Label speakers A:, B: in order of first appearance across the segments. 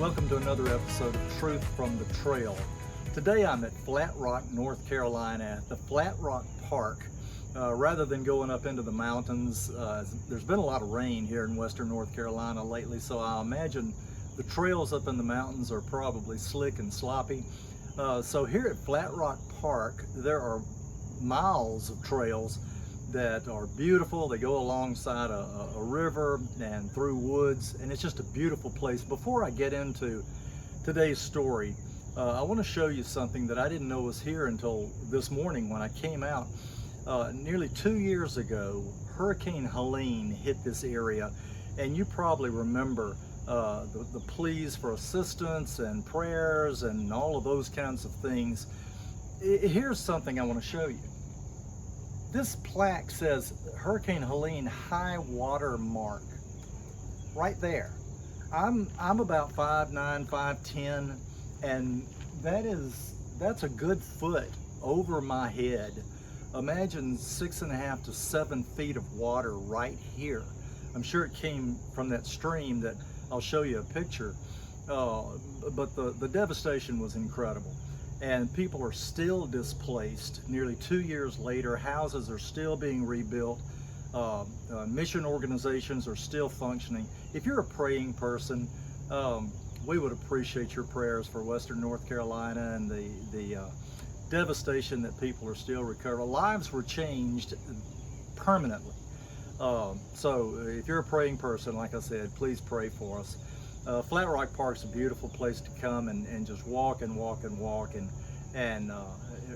A: Welcome to another episode of Truth from the Trail. Today I'm at Flat Rock, North Carolina at the Flat Rock Park. Rather than going up into the mountains, there's been a lot of rain here in western North Carolina lately, so I imagine the trails up in the mountains are probably slick and sloppy. So here at Flat Rock Park, there are miles of trails that are beautiful. They go alongside a river and through woods, and it's just a beautiful place. Before I get into today's story, I want to show you something that I didn't know was here until this morning when I came out. Nearly 2 years ago, Hurricane Helene hit this area, and you probably remember the pleas for assistance and prayers and all of those kinds of things. Here's something I want to show you. This plaque says Hurricane Helene high water mark right there. I'm about 5'9", 5'10", and that's a good foot over my head. Imagine 6.5 to 7 feet of water right here. I'm sure it came from that stream that I'll show you a picture, but the devastation was incredible. And people are still displaced nearly 2 years later. Houses are still being rebuilt. Mission organizations are still functioning. If you're a praying person, we would appreciate your prayers for western North Carolina and the devastation that people are still recovering. Lives were changed permanently. So if you're a praying person, like I said, please pray for us. Flat Rock Park's a beautiful place to come and just walk and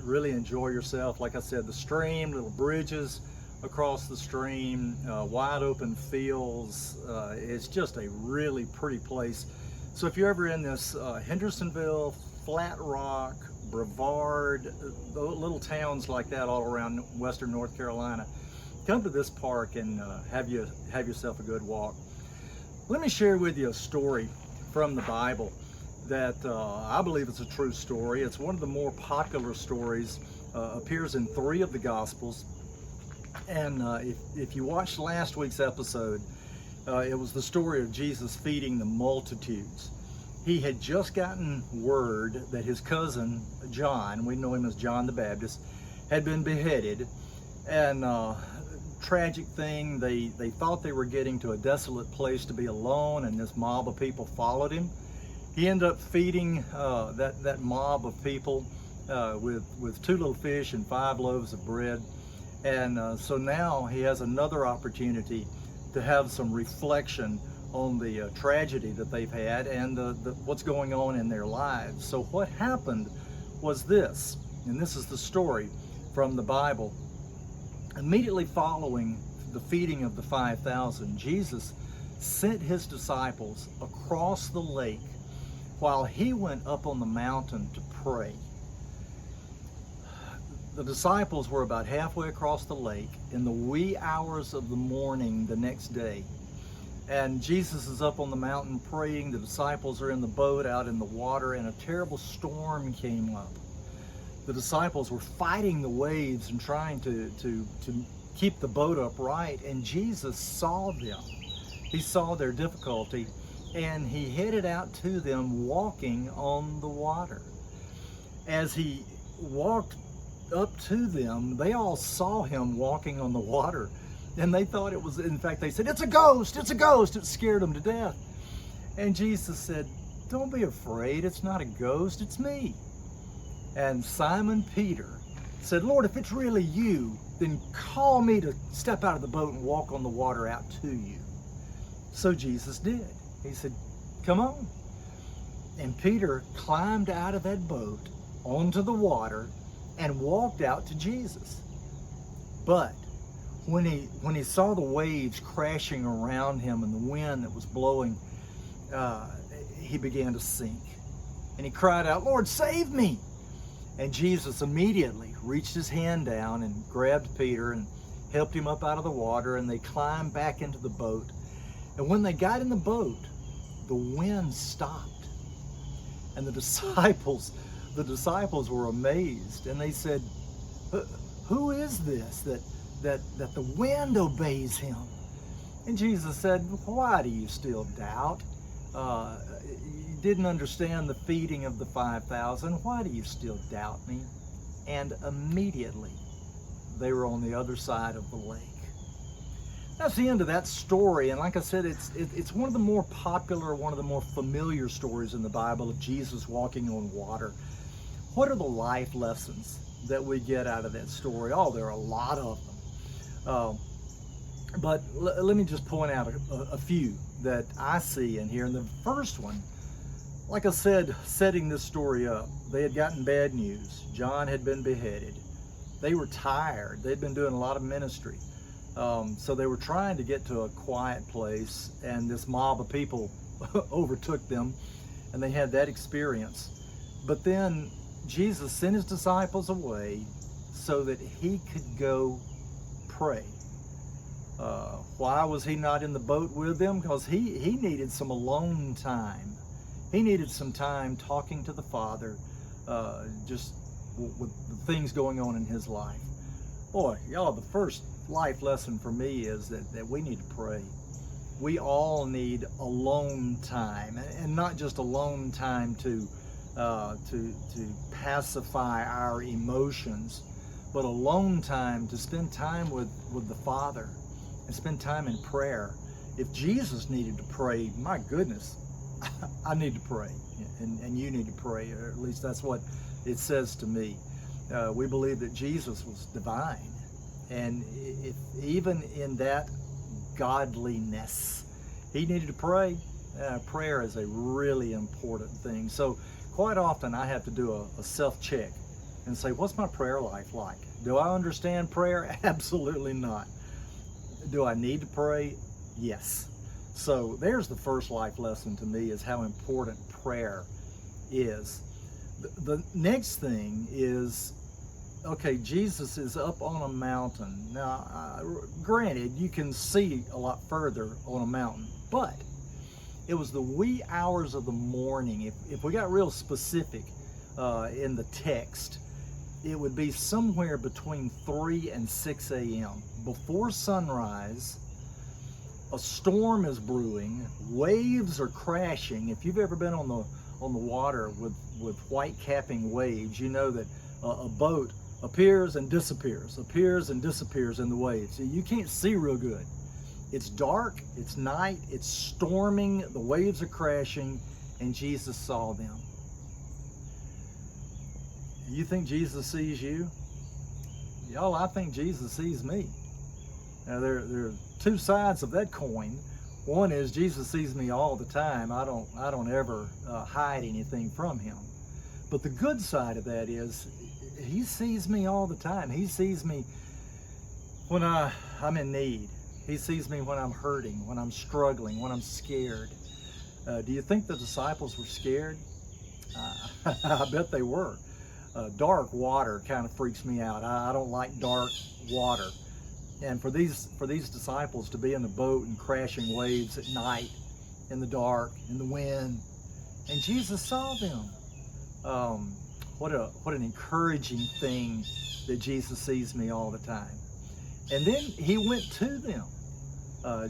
A: really enjoy yourself. Like I said, the stream, little bridges across the stream, wide open fields. It's just a really pretty place. So if you're ever in this Hendersonville, Flat Rock, Brevard, little towns like that all around western North Carolina, come to this park and have yourself a good walk. Let me share with you a story from the Bible that I believe is a true story. It's one of the more popular stories, appears in 3 of the Gospels. And if you watched last week's episode, it was the story of Jesus feeding the multitudes. He had just gotten word that his cousin John, we know him as John the Baptist, had been beheaded. And tragic thing, they thought they were getting to a desolate place to be alone, and this mob of people followed him. He ended up feeding that mob of people with 2 little fish and 5 loaves of bread. And so now he has another opportunity to have some reflection on the tragedy that they've had and what's going on in their lives. So what happened was this, and this is the story from the Bible. Immediately following the feeding of the 5,000, Jesus sent his disciples across the lake while he went up on the mountain to pray. The disciples were about halfway across the lake in the wee hours of the morning the next day. And Jesus is up on the mountain praying. The disciples are in the boat out in the water, and a terrible storm came up. The disciples were fighting the waves and trying to keep the boat upright, and Jesus saw them. He saw their difficulty, and he headed out to them walking on the water. As he walked up to them, they all saw him walking on the water, and they thought it was, in fact, they said, "It's a ghost, it's a ghost." It scared them to death. And Jesus said, "Don't be afraid, it's not a ghost, it's me." And Simon Peter said, "Lord, if it's really you, then call me to step out of the boat and walk on the water out to you." So Jesus did. He said, "Come on." And Peter climbed out of that boat onto the water and walked out to Jesus. But when he saw the waves crashing around him and the wind that was blowing, he began to sink. And he cried out, "Lord, save me." And Jesus immediately reached his hand down and grabbed Peter and helped him up out of the water, and they climbed back into the boat. And when they got in the boat, the wind stopped. And the disciples were amazed, and they said, "Who is this that the wind obeys him?" And Jesus said, "Why do you still doubt? didn't understand the feeding of the 5,000. Why do you still doubt me? And immediately they were on the other side of the lake. That's the end of that story. And like I said, it's one of the more popular, one of the more familiar stories in the Bible of Jesus walking on water. What are the life lessons that we get out of that story? Oh, there are a lot of them. But let me just point out a few that I see in here. And the first one, like I said, setting this story up, they had gotten bad news. John had been beheaded. They were tired. They'd been doing a lot of ministry. So they were trying to get to a quiet place, and this mob of people overtook them, and they had that experience. But then Jesus sent his disciples away so that he could go pray. Why was he not in the boat with them? Because he needed some alone time. He needed some time talking to the Father, just with the things going on in his life. Boy, y'all, the first life lesson for me is that we need to pray. We all need alone time, and not just alone time to pacify our emotions, but alone time to spend time with the Father and spend time in prayer. If Jesus needed to pray, my goodness, I need to pray, and you need to pray, or at least that's what it says to me. We believe that Jesus was divine, and if, even in that godliness, he needed to pray. Prayer is a really important thing. So quite often I have to do a self-check and say, what's my prayer life like? Do I understand prayer? Absolutely not. Do I need to pray? Yes. So there's the first life lesson to me, is how important prayer is. The next thing is, okay, Jesus is up on a mountain. Now, granted, you can see a lot further on a mountain, but it was the wee hours of the morning. If we got real specific in the text, it would be somewhere between 3 and 6 a.m. Before sunrise, a storm is brewing, waves are crashing. If you've ever been on the water with white capping waves, you know that a boat appears and disappears in the waves. You can't see real good. It's dark, it's night, it's storming, the waves are crashing, and Jesus saw them. You think Jesus sees you? Y'all, I think Jesus sees me. Now, there are two sides of that coin. One is Jesus sees me all the time. I don't ever hide anything from him. But the good side of that is he sees me all the time. He sees me when I'm in need. He sees me when I'm hurting, when I'm struggling, when I'm scared. Do you think the disciples were scared? I bet they were. Dark water kind of freaks me out. I don't like dark water. And for these disciples to be in the boat and crashing waves at night, in the dark, in the wind, and Jesus saw them. What an encouraging thing that Jesus sees me all the time. And then he went to them.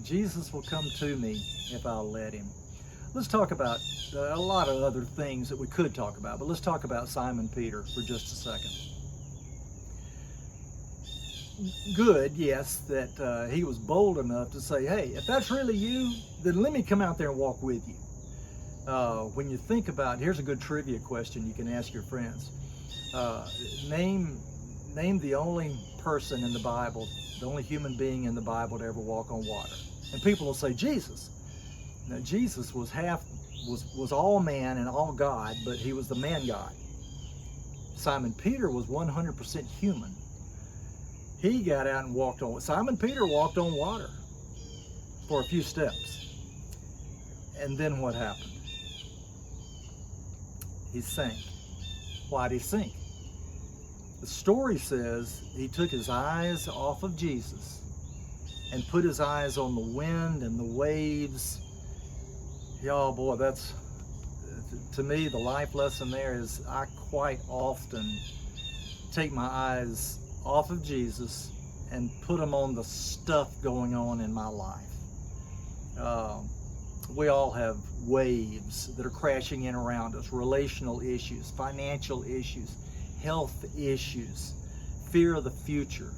A: Jesus will come to me if I'll let him. Let's talk about a lot of other things that we could talk about, but let's talk about Simon Peter for just a second. Good, yes, that he was bold enough to say, hey, if that's really you, then let me come out there and walk with you. When you think about, here's a good trivia question you can ask your friends. Name the only person in the Bible, the only human being in the Bible to ever walk on water. And people will say, Jesus. Now, Jesus was all man and all God, but he was the man God. Simon Peter was 100% human. He got out and walked on. Simon Peter walked on water for a few steps. And then what happened? He sank. Why did he sink? The story says he took his eyes off of Jesus and put his eyes on the wind and the waves. Y'all, boy, that's, to me, the life lesson there is I quite often take my eyes off of Jesus and put them on the stuff going on in my life. We all have waves that are crashing in around us, relational issues, financial issues, health issues, fear of the future.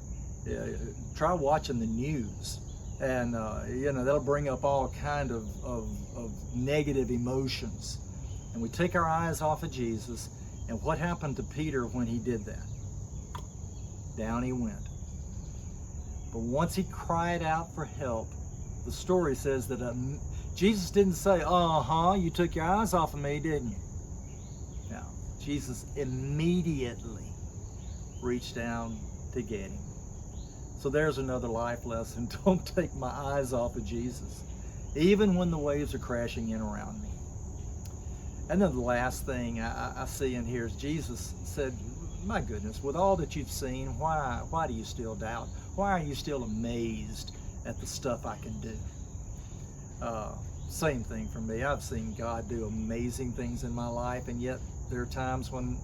A: Try watching the news, and that'll bring up all kind of negative emotions. And we take our eyes off of Jesus, and what happened to Peter when he did that? Down he went. But once he cried out for help, the story says that Jesus didn't say, you took your eyes off of me, didn't you? No, Jesus immediately reached down to get him. So there's another life lesson. Don't take my eyes off of Jesus, even when the waves are crashing in around me. And then the last thing I see in here is Jesus said, my goodness, with all that you've seen, why do you still doubt? Why are you still amazed at the stuff I can do? Same thing for me. I've seen God do amazing things in my life, and yet there are times when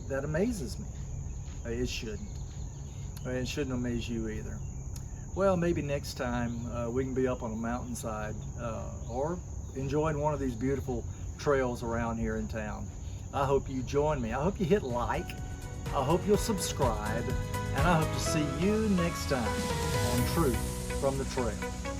A: that amazes me. It shouldn't. It shouldn't amaze you either. Well, maybe next time we can be up on a mountainside or enjoying one of these beautiful trails around here in town. I hope you join me. I hope you hit like. I hope you'll subscribe. And I hope to see you next time on Truth from the Trail.